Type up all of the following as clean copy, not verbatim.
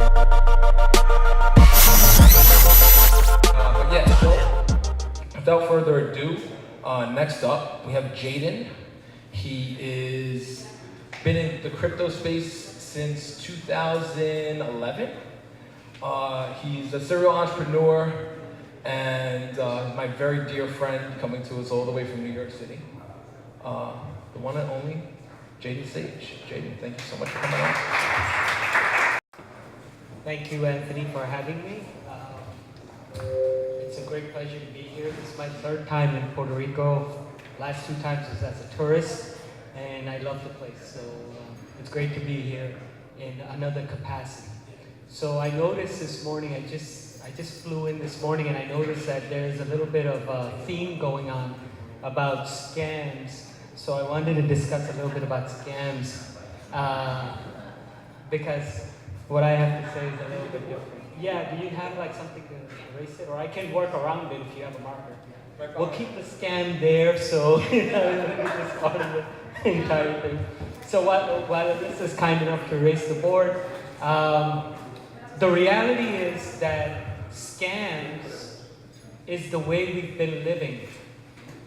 But yeah, so without further ado, next up we have Jayden. He is been in the crypto space since 2011. He's a serial entrepreneur and my very dear friend coming to us all the way from New York City. The one and only Jayden Sage. Jayden, thank you so much for coming on. Thank you, Anthony, for having me. It's a great pleasure to be here. This is my third time in Puerto Rico. Last 2 times was as a tourist, and I love the place. So it's great to be here in another capacity. So I noticed this morning, I just flew in this morning, and I noticed that there's a little bit of a theme going on about scams. So I wanted to discuss a little bit about scams because what I have to say is a little bit different. Yeah, do you have like something to erase it? Or I can work around it if you have a marker. We'll keep the scam there, so it's part of the entire thing. So while this is kind enough to erase the board, the reality is that scams is the way we've been living.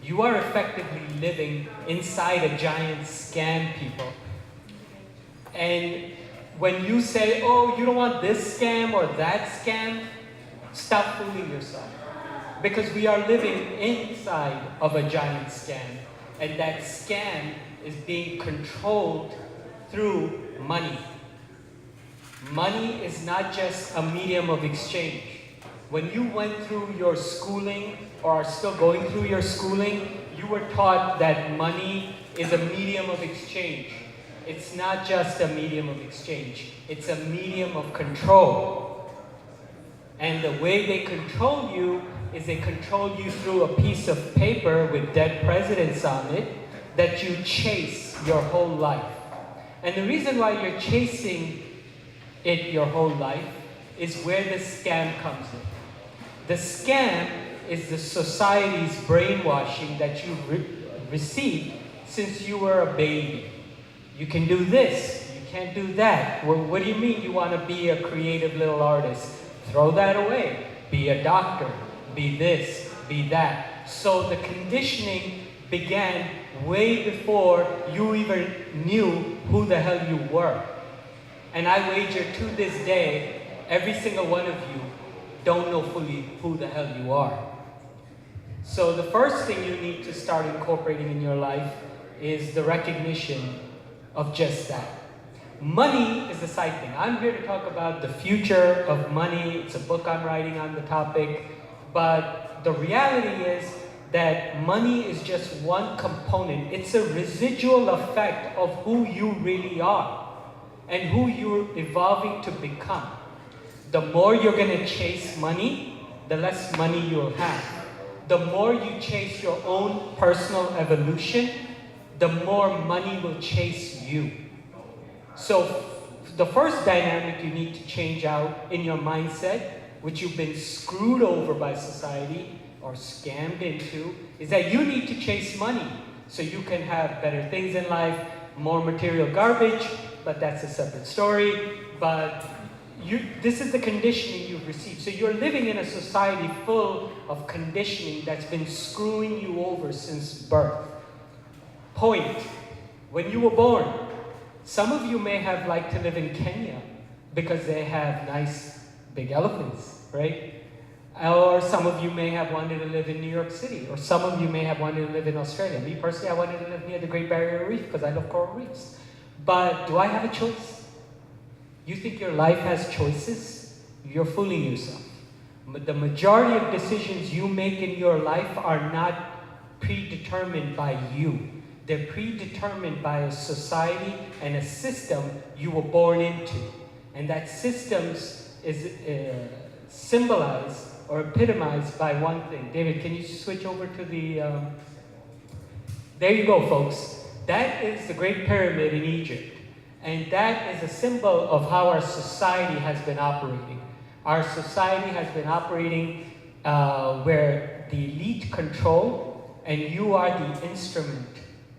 You are effectively living inside a giant scam, people. And when you say, oh, you don't want this scam or that scam, stop fooling yourself. Because we are living inside of a giant scam. And that scam is being controlled through money. Money is not just a medium of exchange. When you went through your schooling or are still going through your schooling, you were taught that money is a medium of exchange. It's not just a medium of exchange. It's a medium of control. And the way they control you is they control you through a piece of paper with dead presidents on it that you chase your whole life. And the reason why you're chasing it your whole life is where the scam comes in. The scam is the society's brainwashing that you've received since you were a baby. You can do this, you can't do that. Well, what do you mean you want to be a creative little artist? Throw that away. Be a doctor, be this, be that. So the conditioning began way before you even knew who the hell you were. And I wager to this day, every single one of you don't know fully who the hell you are. So the first thing you need to start incorporating in your life is the recognition of just that. Money is a side thing. I'm here to talk about the future of money. It's a book I'm writing on the topic. But the reality is that money is just one component. It's a residual effect of who you really are and who you're evolving to become. The more you're going to chase money, the less money you'll have. The more you chase your own personal evolution, the more money will chase you. So the first dynamic you need to change out in your mindset, which you've been screwed over by society or scammed into, is that you need to chase money so you can have better things in life, more material garbage, but that's a separate story. But this is the conditioning you've received. So you're living in a society full of conditioning that's been screwing you over since birth. Point, when you were born, some of you may have liked to live in Kenya because they have nice big elephants, right? Or some of you may have wanted to live in New York City, or some of you may have wanted to live in Australia. Me personally, I wanted to live near the Great Barrier Reef because I love coral reefs. But do I have a choice? You think your life has choices? You're fooling yourself. The majority of decisions you make in your life are not predetermined by you. They're predetermined by a society and a system you were born into. And that system is symbolized or epitomized by one thing. David, can you switch over to the... There you go, folks. That is the Great Pyramid in Egypt. And that is a symbol of how our society has been operating. Our society has been operating where the elite control, and you are the instrument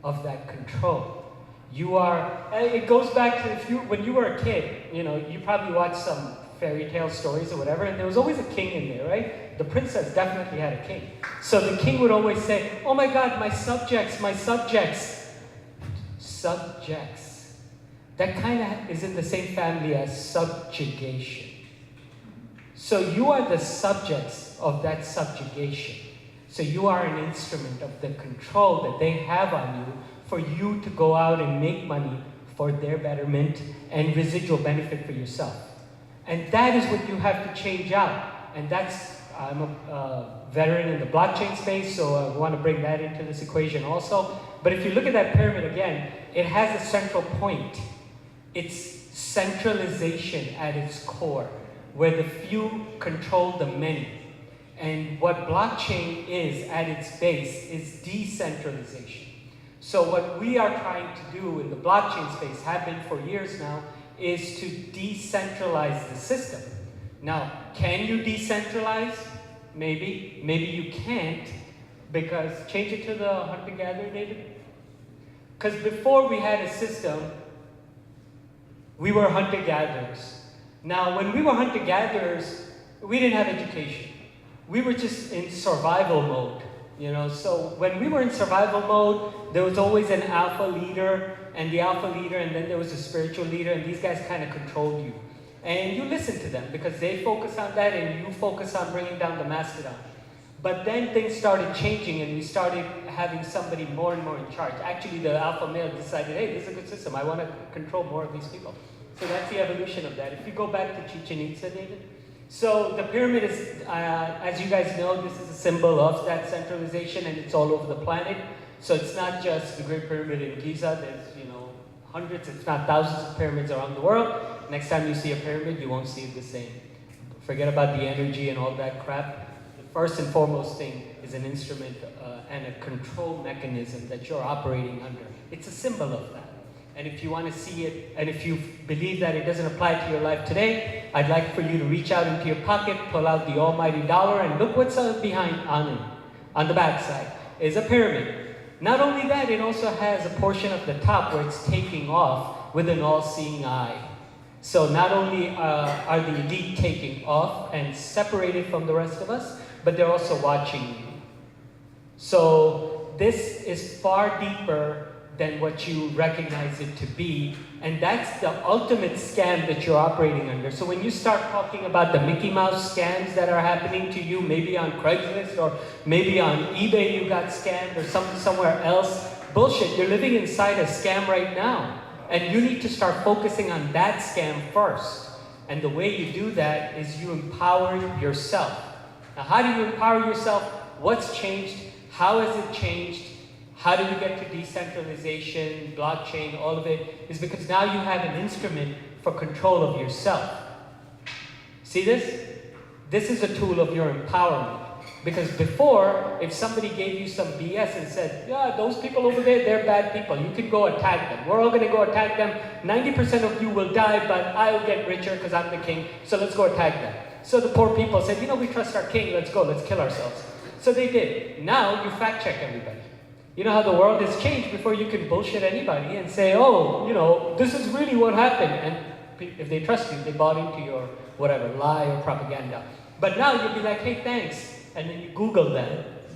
of that control. You are, it goes back to when you were a kid, you know, you probably watched some fairy tale stories or whatever, and there was always a king in there, right? The princess definitely had a king. So the king would always say, oh my God, my subjects, my subjects. Subjects. That kind of is in the same family as subjugation. So you are the subjects of that subjugation. So you are an instrument of the control that they have on you for you to go out and make money for their betterment and residual benefit for yourself. And that is what you have to change out. And that's, I'm a veteran in the blockchain space, so I want to bring that into this equation also. But if you look at that pyramid again, it has a central point. It's centralization at its core, where the few control the many. And what blockchain is at its base is decentralization. So what we are trying to do in the blockchain space, have been for years now, is to decentralize the system. Now, can you decentralize? Maybe. Maybe you can't, because change it to the hunter-gatherer, David. Because before we had a system, we were hunter-gatherers. Now, when we were hunter-gatherers, we didn't have education. We were just in survival mode, you know. So when we were in survival mode, there was always an alpha leader, and then there was a spiritual leader, and these guys kind of controlled you. And you listen to them because they focus on that, and you focus on bringing down the mastodon. But then things started changing, and we started having somebody more and more in charge. Actually, the alpha male decided, hey, this is a good system. I want to control more of these people. So that's the evolution of that. If you go back to Chichen Itza, David. So the pyramid is, as you guys know, this is a symbol of that centralization, and it's all over the planet. So it's not just the Great Pyramid in Giza. There's, you know, hundreds, if not thousands of pyramids around the world. Next time you see a pyramid, you won't see it the same. Forget about the energy and all that crap. The first and foremost thing is an instrument and a control mechanism that you're operating under. It's a symbol of that. And if you want to see it, and if you believe that it doesn't apply to your life today, I'd like for you to reach out into your pocket, pull out the almighty dollar, and look what's behind on it. On the back side is a pyramid. Not only that, it also has a portion of the top where it's taking off with an all-seeing eye. So not only are the elite taking off and separated from the rest of us, but they're also watching you. So this is far deeper than what you recognize it to be, and that's the ultimate scam that you're operating under. So when you start talking about the Mickey Mouse scams that are happening to you, maybe on Craigslist or maybe on eBay you got scammed or somewhere else, bullshit, you're living inside a scam right now. And you need to start focusing on that scam first. And the way you do that is you empower yourself. Now, how do you empower yourself? What's changed? How has it changed? How do we get to decentralization, blockchain, all of it? Is because now you have an instrument for control of yourself. See this? This is a tool of your empowerment. Because before, if somebody gave you some BS and said, yeah, those people over there, they're bad people. You can go attack them. We're all going to go attack them. 90% of you will die, but I'll get richer because I'm the king. So let's go attack them. So the poor people said, you know, we trust our king. Let's go. Let's kill ourselves. So they did. Now you fact check everybody. You know how the world has changed before you can bullshit anybody and say, oh, you know, this is really what happened. And if they trust you, they bought into your whatever, lie or propaganda. But now you'll be like, hey, thanks. And then you Google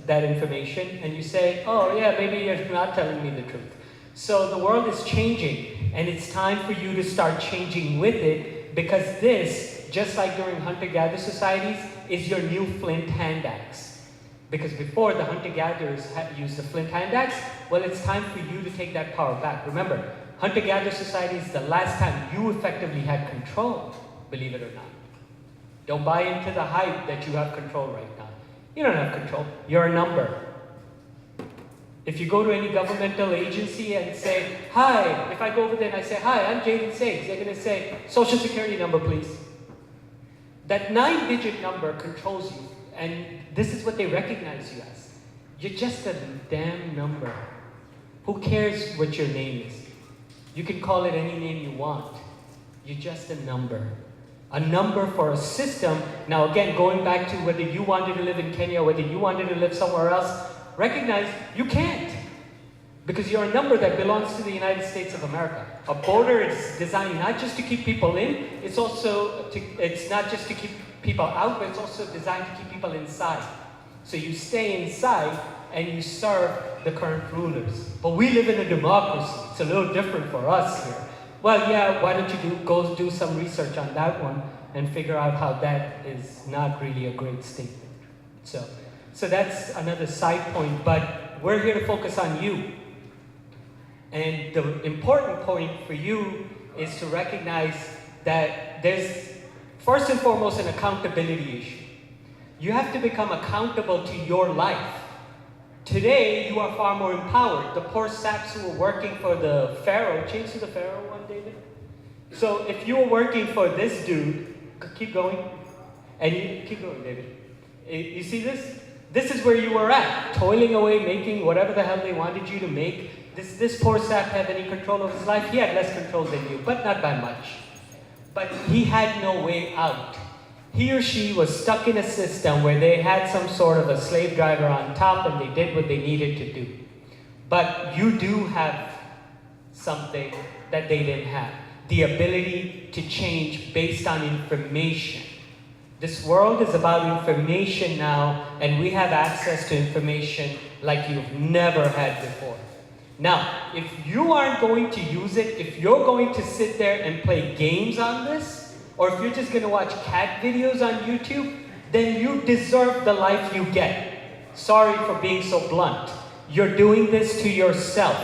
that information and you say, oh yeah, maybe you're not telling me the truth. So the world is changing, and it's time for you to start changing with it, because this, just like during hunter-gatherer societies, is your new flint hand axe. Because before the hunter-gatherers used the flint hand axe, well, it's time for you to take that power back. Remember, hunter-gatherer society is the last time you effectively had control, believe it or not. Don't buy into the hype that you have control right now. You don't have control. You're a number. If you go to any governmental agency and say, hi, if I go over there and I say, hi, I'm Jayden Sags, they're going to say, social security number, please. That 9-digit number controls you, and this is what they recognize you as. You're just a damn number. Who cares what your name is? You can call it any name you want. You're just a number. A number for a system. Now again, going back to whether you wanted to live in Kenya, whether you wanted to live somewhere else, recognize you can't. Because you're a number that belongs to the United States of America. A border is designed not just to keep people in, it's not just to keep people out, but it's also designed to keep people inside. So you stay inside and you serve the current rulers. But we live in a democracy. It's a little different for us here. Well, yeah, why don't you go do some research on that one and figure out how that is not really a great statement. So that's another side point, but we're here to focus on you. And the important point for you is to recognize that there's, first and foremost, an accountability issue. You have to become accountable to your life. Today, you are far more empowered. The poor saps who were working for the Pharaoh, change to the Pharaoh one, David. So if you were working for this dude, keep going, and you keep going, David. You see this? This is where you were at, toiling away, making whatever the hell they wanted you to make. This poor sap had any control of his life? He had less control than you, but not by much. But he had no way out. He or she was stuck in a system where they had some sort of a slave driver on top and they did what they needed to do. But you do have something that they didn't have. The ability to change based on information. This world is about information now, and we have access to information like you've never had before. Now, if you aren't going to use it, if you're going to sit there and play games on this, or if you're just going to watch cat videos on YouTube, then you deserve the life you get. Sorry for being so blunt. You're doing this to yourself.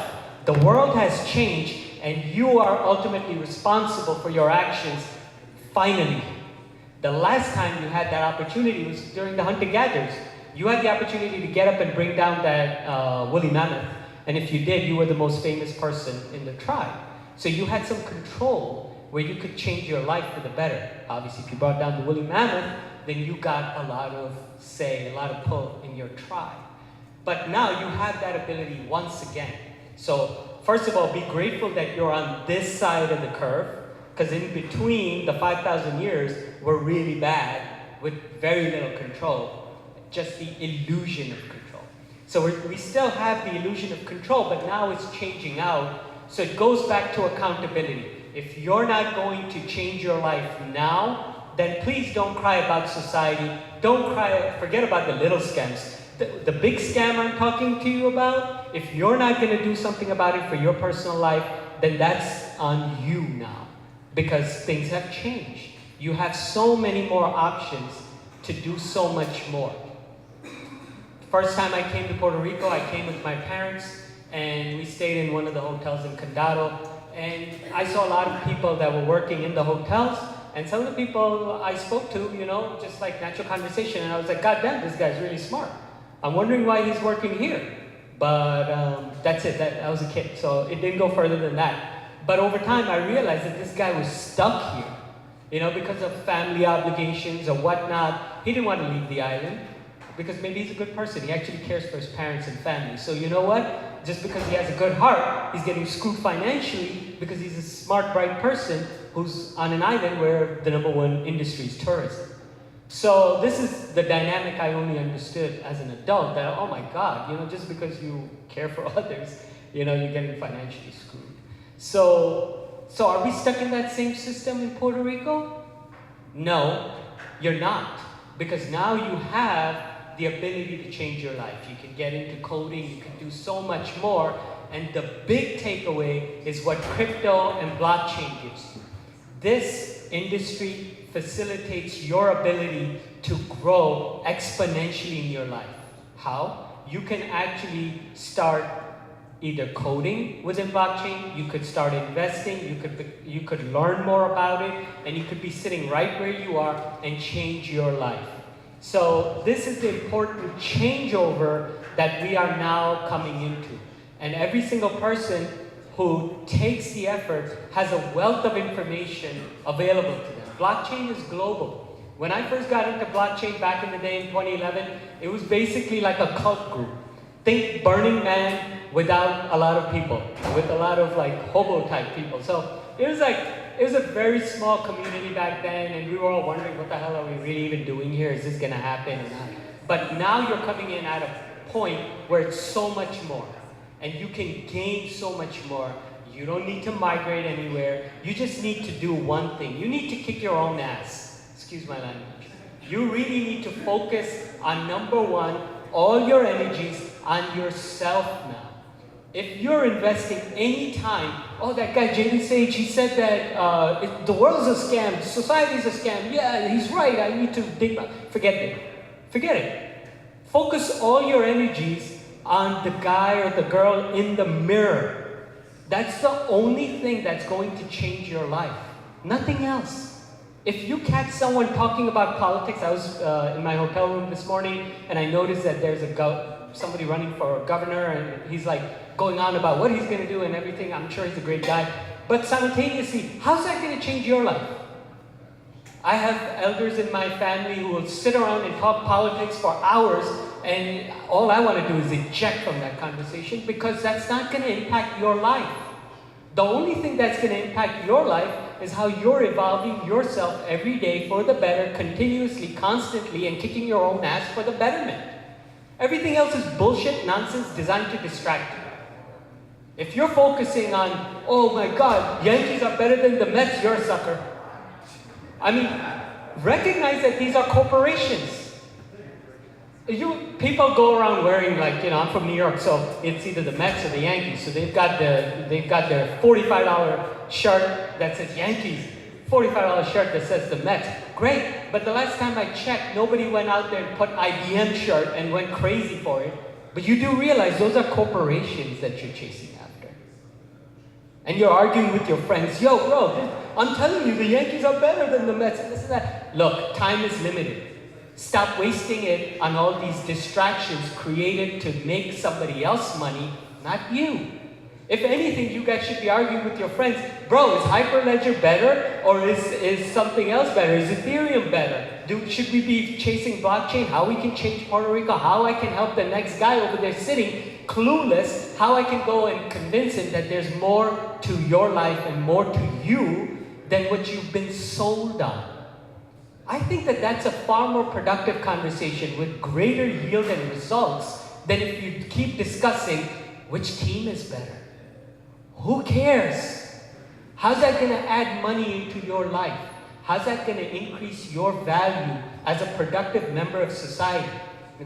The world has changed, and you are ultimately responsible for your actions, finally. The last time you had that opportunity was during the hunter-gatherers. You had the opportunity to get up and bring down that woolly mammoth. And if you did, you were the most famous person in the tribe. So you had some control where you could change your life for the better. Obviously, if you brought down the woolly mammoth, then you got a lot of say, a lot of pull in your tribe. But now you have that ability once again. So first of all, be grateful that you're on this side of the curve, because in between, the 5,000 years were really bad with very little control, just the illusion of control. So we still have the illusion of control, but now it's changing out. So it goes back to accountability. If you're not going to change your life now, then please don't cry about society. Don't cry, forget about the little scams. The big scam I'm talking to you about, if you're not going to do something about it for your personal life, then that's on you now. Because things have changed. You have so many more options to do so much more. First time I came to Puerto Rico, I came with my parents, and we stayed in one of the hotels in Condado. And I saw a lot of people that were working in the hotels, and some of the people I spoke to, you know, just like natural conversation, and I was like, God damn, this guy's really smart. I'm wondering why he's working here. But that's it, I was a kid, so it didn't go further than that. But over time, I realized that this guy was stuck here, you know, because of family obligations or whatnot. He didn't want to leave the island, because maybe he's a good person. He actually cares for his parents and family. So you know what? Just because he has a good heart, he's getting screwed financially because he's a smart, bright person who's on an island where the #1 industry is tourism. So this is the dynamic I only understood as an adult, that, oh my God, you know, just because you care for others, you know, you're getting financially screwed. So are we stuck in that same system in Puerto Rico? No, you're not. Because now you have the ability to change your life. You can get into coding, you can do so much more. And the big takeaway is what crypto and blockchain gives you. This industry facilitates your ability to grow exponentially in your life. How? You can actually start either coding within blockchain, you could start investing, you could learn more about it, and you could be sitting right where you are and change your life. So this is the important changeover that we are now coming into. And every single person who takes the effort has a wealth of information available to them. Blockchain is global. When I first got into blockchain back in the day in 2011, it was basically like a cult group. Think Burning Man without a lot of people, with a lot of like hobo type people. So it was a very small community back then, and we were all wondering, what the hell are we really even doing here? Is this gonna happen or not? But now you're coming in at a point where it's so much more. And you can gain so much more. You don't need to migrate anywhere. You just need to do one thing. You need to kick your own ass. Excuse my language. You really need to focus on number one, all your energies on yourself now. If you're investing any time, oh, that guy Jayden Sage, he said that the world's a scam, society's a scam. Yeah, he's right. I need to dig. Forget it. Forget it. Focus all your energies on the guy or the girl in the mirror. That's the only thing that's going to change your life. Nothing else. If you catch someone talking about politics, I was in my hotel room this morning and I noticed that there's somebody running for governor and he's like going on about what he's going to do and everything. I'm sure he's a great guy. But simultaneously, how's that going to change your life? I have elders in my family who will sit around and talk politics for hours, and all I want to do is eject from that conversation because that's not going to impact your life. The only thing that's going to impact your life is how you're evolving yourself every day for the better, continuously, constantly, and kicking your own ass for the betterment. Everything else is bullshit, nonsense, designed to distract you. If you're focusing on, oh my God, Yankees are better than the Mets, you're a sucker. I mean, recognize that these are corporations. People go around wearing I'm from New York, so it's either the Mets or the Yankees. So they've got their $45 shirt that says Yankees, $45 shirt that says the Mets. Great, but the last time I checked, nobody went out there and put IBM shirt and went crazy for it. But you do realize those are corporations that you're chasing after. And you're arguing with your friends, yo, bro, I'm telling you, the Yankees are better than the Mets, and this and that. Look, time is limited. Stop wasting it on all these distractions created to make somebody else money, not you. If anything, you guys should be arguing with your friends, bro, is Hyperledger better or is something else better? Is Ethereum better? Should we be chasing blockchain? How we can change Puerto Rico? How I can help the next guy over there sitting clueless? How I can go and convince him that there's more to your life and more to you than what you've been sold on? I think that that's a far more productive conversation with greater yield and results than if you keep discussing which team is better. Who cares? How's that going to add money into your life? How's that going to increase your value as a productive member of society?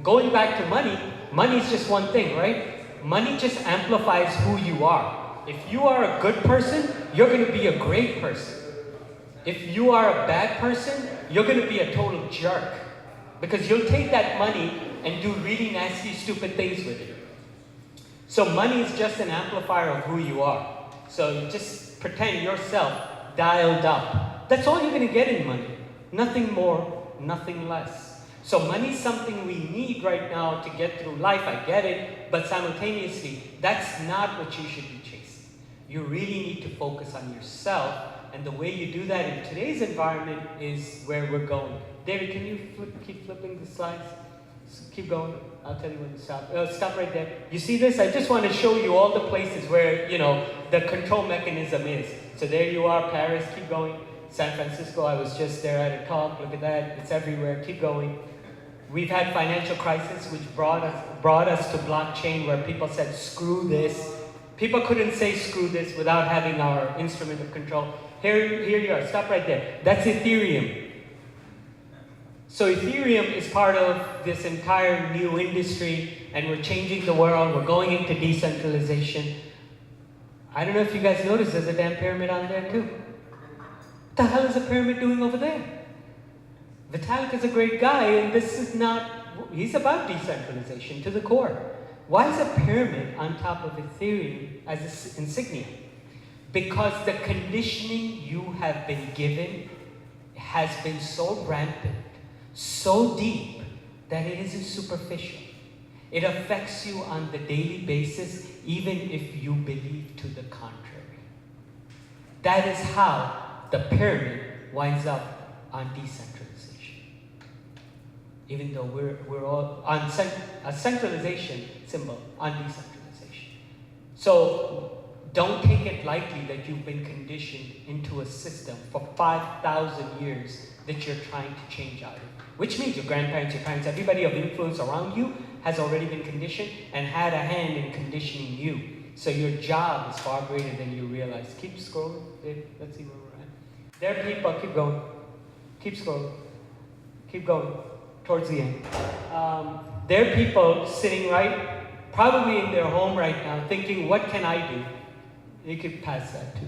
Going back to money, money is just one thing, right? Money just amplifies who you are. If you are a good person, you're going to be a great person. If you are a bad person, you're going to be a total jerk. Because you'll take that money and do really nasty, stupid things with it. So money is just an amplifier of who you are. So you just pretend yourself dialed up. That's all you're going to get in money. Nothing more, nothing less. So money is something we need right now to get through life. I get it. But simultaneously, that's not what you should be chasing. You really need to focus on yourself. And the way you do that in today's environment is where we're going. David, can you keep flipping the slides? Keep going. I'll tell you when to stop. Stop right there. You see this? I just want to show you all the places where, the control mechanism is. So there you are, Paris. Keep going. San Francisco, I was just there at a talk. Look at that. It's everywhere. Keep going. We've had financial crisis, which brought us to blockchain, where people said, screw this. People couldn't say screw this without having our instrument of control. Here you are. Stop right there. That's Ethereum. So Ethereum is part of this entire new industry, and we're changing the world. We're going into decentralization. I don't know if you guys noticed, there's a damn pyramid on there too. What the hell is a pyramid doing over there? Vitalik is a great guy, and he's about decentralization to the core. Why is a pyramid on top of Ethereum as an insignia? Because the conditioning you have been given has been so rampant, so deep, that it isn't superficial. It affects you on the daily basis, even if you believe to the contrary. That is how the pyramid winds up on decentralization. Even though we're all on a centralization symbol on decentralization. So don't take it lightly that you've been conditioned into a system for 5,000 years that you're trying to change out of. Which means your grandparents, your parents, everybody of influence around you, has already been conditioned and had a hand in conditioning you. So your job is far greater than you realize. Keep scrolling, Dave. Let's see where we're at. There are people, keep going. Keep scrolling. Keep going towards the end. There are people sitting probably in their home right now thinking, what can I do? You could pass that too.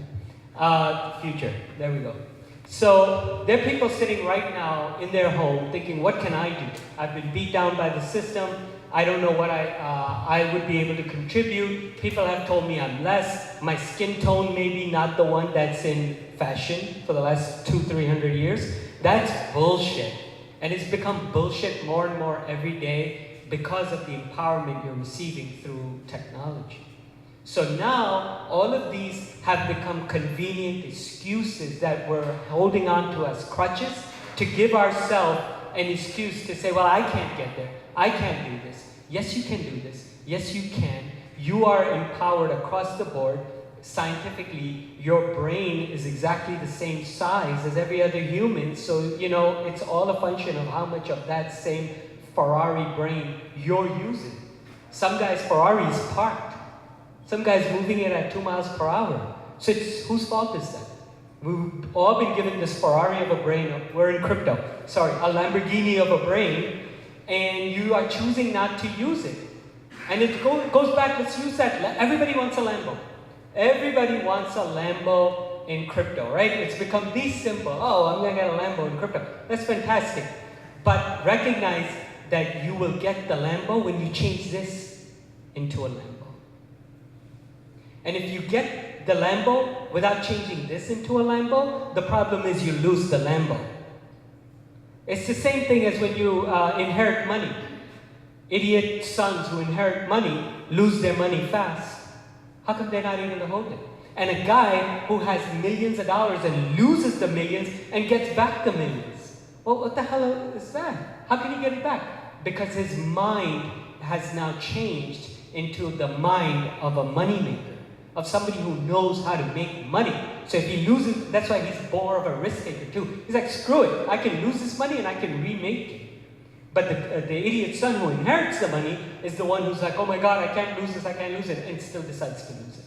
Future, there we go. So there are people sitting right now in their home thinking, what can I do? I've been beat down by the system. I don't know what I would be able to contribute. People have told me I'm less. My skin tone may be not the one that's in fashion for the last 200-300 years. That's bullshit. And it's become bullshit more and more every day because of the empowerment you're receiving through technology. So now, all of these have become convenient excuses that we're holding on to as crutches to give ourselves an excuse to say, well, I can't get there. I can't do this. Yes, you can do this. Yes, you can. You are empowered across the board. Scientifically, your brain is exactly the same size as every other human. So, it's all a function of how much of that same Ferrari brain you're using. Some guys' Ferrari is parked. Some guy's moving it at 2 miles per hour. So whose fault is that? We've all been given this Ferrari of a brain. We're in crypto. Sorry, a Lamborghini of a brain. And you are choosing not to use it. And it goes back, let's use that. Everybody wants a Lambo. Everybody wants a Lambo in crypto, right? It's become the symbol. Oh, I'm going to get a Lambo in crypto. That's fantastic. But recognize that you will get the Lambo when you change this into a Lambo. And if you get the Lambo without changing this into a Lambo, the problem is you lose the Lambo. It's the same thing as when you inherit money. Idiot sons who inherit money lose their money fast. How come they're not able to hold it? And a guy who has millions of dollars and loses the millions and gets back the millions. Well, what the hell is that? How can he get it back? Because his mind has now changed into the mind of a moneymaker. Of somebody who knows how to make money. So if he loses, that's why he's more of a risk taker too. He's like, screw it, I can lose this money and I can remake it. But the idiot son who inherits the money is the one who's like, oh my God, I can't lose this, I can't lose it, and still decides to lose it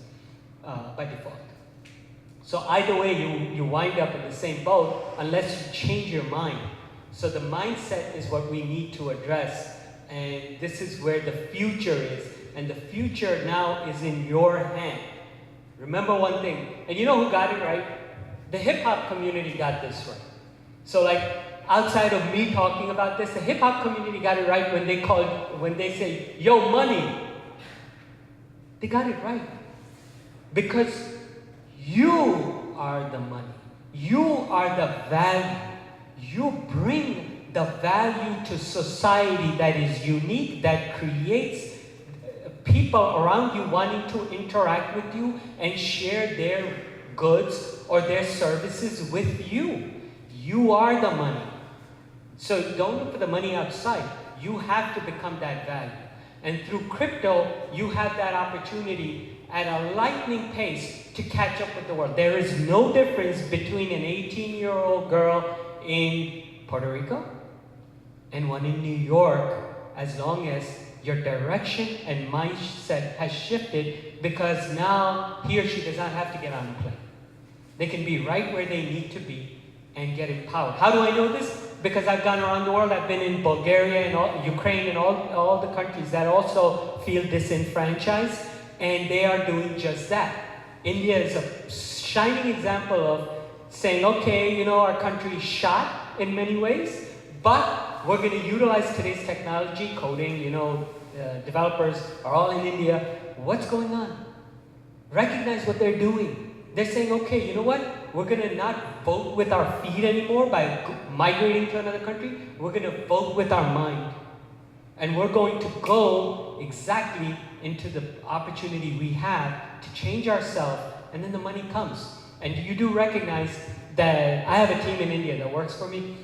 by default. So either way, you wind up in the same boat unless you change your mind. So the mindset is what we need to address, and this is where the future is. And the future now is in your hand. Remember one thing, and you know who got it right? The hip-hop community got this right. So outside of me talking about this, the hip-hop community got it right when they say, yo, money. They got it right. Because you are the money. You are the value. You bring the value to society that is unique, that creates people around you wanting to interact with you and share their goods or their services with you. You are the money. So don't look for the money outside. You have to become that value. And through crypto, you have that opportunity at a lightning pace to catch up with the world. There is no difference between an 18-year-old girl in Puerto Rico and one in New York, as long as your direction and mindset has shifted, because now he or she does not have to get on a plane. They can be right where they need to be and get empowered. How do I know this? Because I've gone around the world. I've been in Bulgaria and Ukraine and all the countries that also feel disenfranchised, and they are doing just that. India is a shining example of saying, okay, our country is shot in many ways, but we're going to utilize today's technology, coding, developers are all in India. What's going on? Recognize what they're doing. They're saying, okay, you know what? We're going to not vote with our feet anymore by migrating to another country. We're going to vote with our mind. And we're going to go exactly into the opportunity we have to change ourselves, and then the money comes. And you do recognize that I have a team in India that works for me.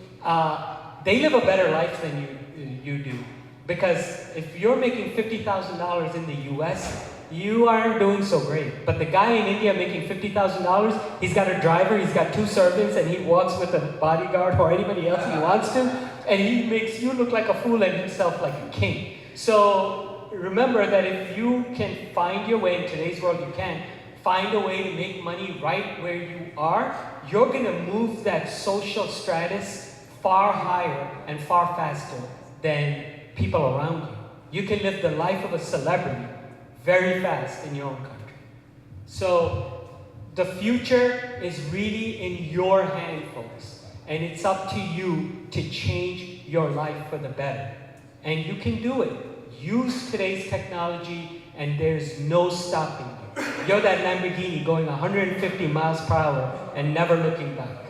They live a better life than you do. Because if you're making $50,000 in the US, you aren't doing so great. But the guy in India making $50,000, he's got a driver, he's got 2 servants, and he walks with a bodyguard or anybody else he wants to, and he makes you look like a fool and himself like a king. So remember that if you can find your way in today's world, you can find a way to make money right where you are, you're going to move that social stratus far higher and far faster than people around you. You can live the life of a celebrity very fast in your own country. So the future is really in your hand, folks. And it's up to you to change your life for the better. And you can do it. Use today's technology and there's no stopping you. You're that Lamborghini going 150 miles per hour and never looking back.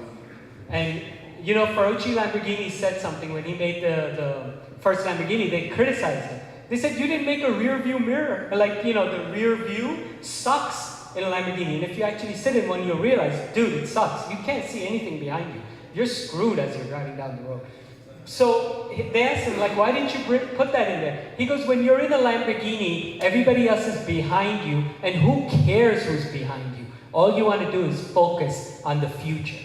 And you know, Ferrucci Lamborghini said something when he made the first Lamborghini, they criticized him. They said, you didn't make a rear view mirror. Like, you know, the rear view sucks in a Lamborghini. And if you actually sit in one, you'll realize, dude, it sucks. You can't see anything behind you. You're screwed as you're driving down the road. So they asked him, like, why didn't you put that in there? He goes, when you're in a Lamborghini, everybody else is behind you, and who cares who's behind you? All you want to do is focus on the future.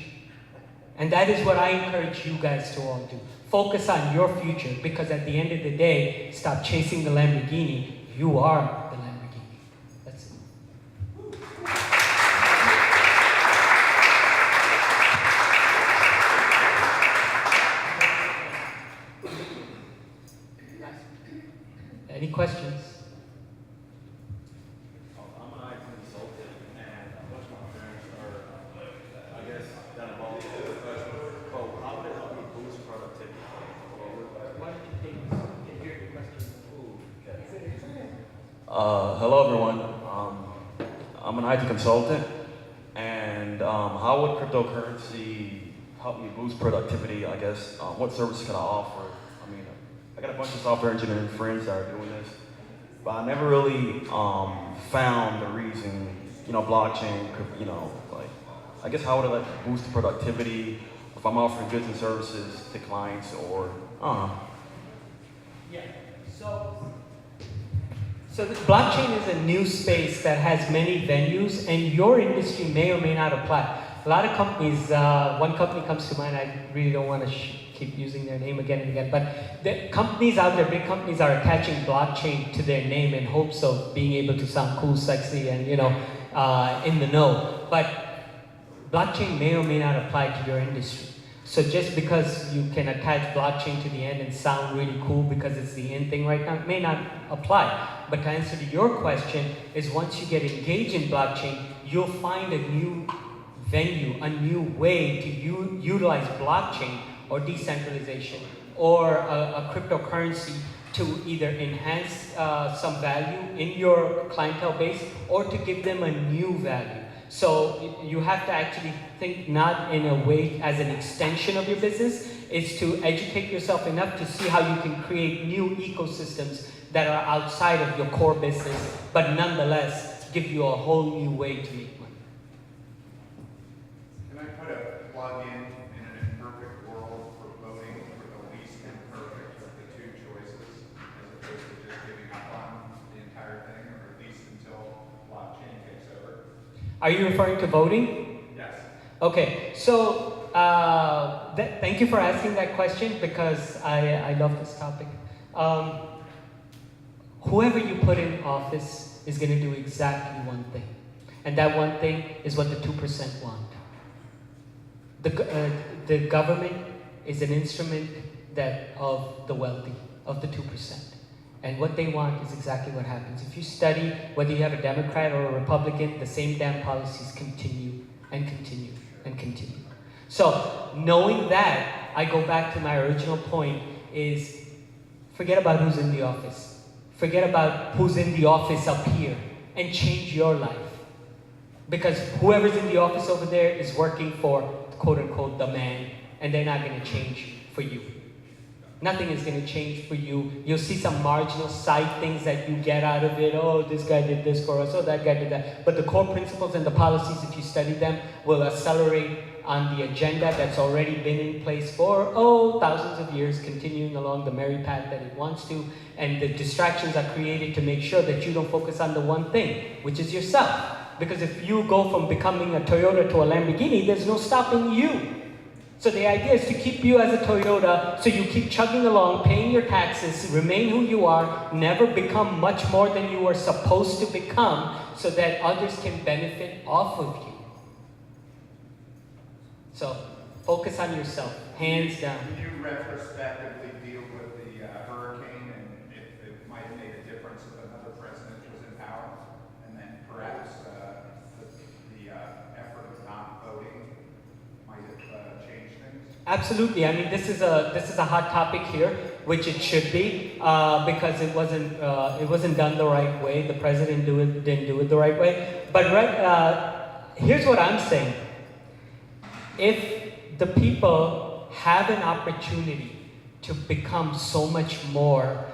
And that is what I encourage you guys to all do. Focus on your future, because at the end of the day, stop chasing the Lamborghini. You are the Lamborghini. That's it. Any questions? I'm an IT consultant, and a bunch of my friends are, I guess, that involved in the question. Oh, how would it help me boost productivity? Why don't you take this? Can hear your question. Hello, everyone. I'm an IT consultant, and how would cryptocurrency help me boost productivity? I guess what services can I offer? I mean, I got a bunch of software engineering friends that are doing this, but I never really found the reason, you know, blockchain could, you know, like, I guess how would it like boost productivity if I'm offering goods and services to clients, or I don't know. Yeah. So the blockchain is a new space that has many venues, and your industry may or may not apply. A lot of companies, one company comes to mind, I really don't want to keep using their name again and again, but the companies out there, big companies, are attaching blockchain to their name in hopes of being able to sound cool, sexy, and, you know, in the know. But blockchain may or may not apply to your industry. So just because you can attach blockchain to the end and sound really cool because it's the in thing right now, it may not apply. But to answer to your question is, once you get engaged in blockchain, you'll find a new venue, a new way to utilize blockchain or decentralization or a cryptocurrency to either enhance some value in your clientele base or to give them a new value. So you have to actually think not in a way as an extension of your business, is to educate yourself enough to see how you can create new ecosystems that are outside of your core business, but nonetheless give you a whole new way to make money. Can I put a plug in an imperfect world for voting for the least imperfect of the two choices, as opposed to just giving up on the entire thing, or at least until blockchain takes over? Are you referring to voting? Yes. Okay, so thank you for asking that question, because I love this topic. Whoever you put in office is going to do exactly one thing. And that one thing is what the 2% want. The government is an instrument of the wealthy, of the 2%. And what they want is exactly what happens. If you study, whether you have a Democrat or a Republican, the same damn policies continue and continue and continue. So knowing that, I go back to my original point is, forget about who's in the office. Forget about who's in the office up here, and change your life. Because whoever's in the office over there is working for, quote unquote, the man, and they're not going to change for you. Nothing is going to change for you. You'll see some marginal side things that you get out of it. Oh, this guy did this for us. Oh, that guy did that. But the core principles and the policies, if you study them, will accelerate on the agenda that's already been in place for, thousands of years, continuing along the merry path that it wants to. And the distractions are created to make sure that you don't focus on the one thing, which is yourself. Because if you go from becoming a Toyota to a Lamborghini, there's no stopping you. So the idea is to keep you as a Toyota, so you keep chugging along, paying your taxes, remain who you are, never become much more than you are supposed to become, so that others can benefit off of you. So focus on yourself, hands down. Can you retrospectively deal with the hurricane and if it might have made a difference if another president was in power? And then perhaps the effort of not voting might have changed things? Absolutely. I mean, this is a hot topic here, which it should be, because it wasn't done the right way. The president didn't do it the right way. But here's what I'm saying. If the people have an opportunity to become so much more,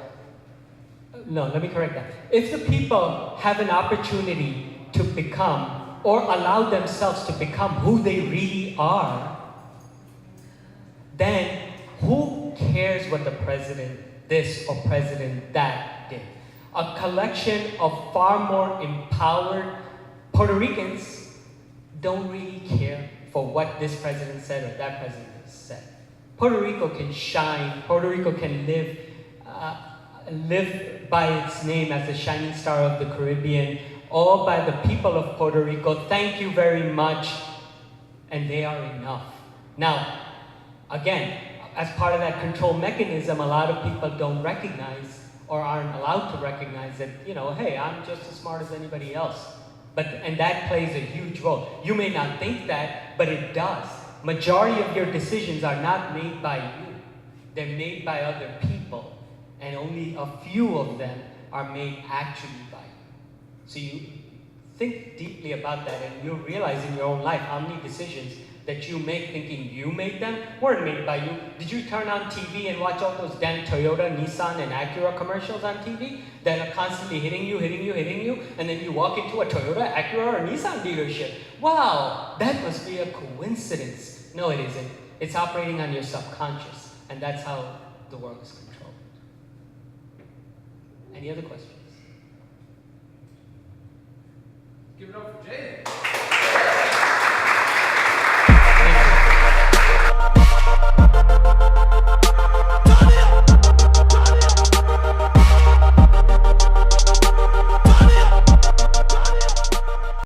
no, let me correct that. If the people have an opportunity to become or allow themselves to become who they really are, then who cares what the president this or president that did? A collection of far more empowered Puerto Ricans don't really care for what this president said or that president said. Puerto Rico can shine. Puerto Rico can live by its name as the shining star of the Caribbean, all by the people of Puerto Rico. Thank you very much, and they are enough. Now, again, as part of that control mechanism, a lot of people don't recognize or aren't allowed to recognize that, hey, I'm just as smart as anybody else. And that plays a huge role. You may not think that, but it does. Majority of your decisions are not made by you. They're made by other people. And only a few of them are made actually by you. So you think deeply about that, and you'll realize in your own life how many decisions that you make thinking you made them weren't made by you. Did you turn on TV and watch all those damn Toyota, Nissan, and Acura commercials on TV that are constantly hitting you, and then you walk into a Toyota, Acura, or Nissan dealership? Wow, that must be a coincidence. No, it isn't. It's operating on your subconscious, and that's how the world is controlled. Any other questions? Give it up for Jayden.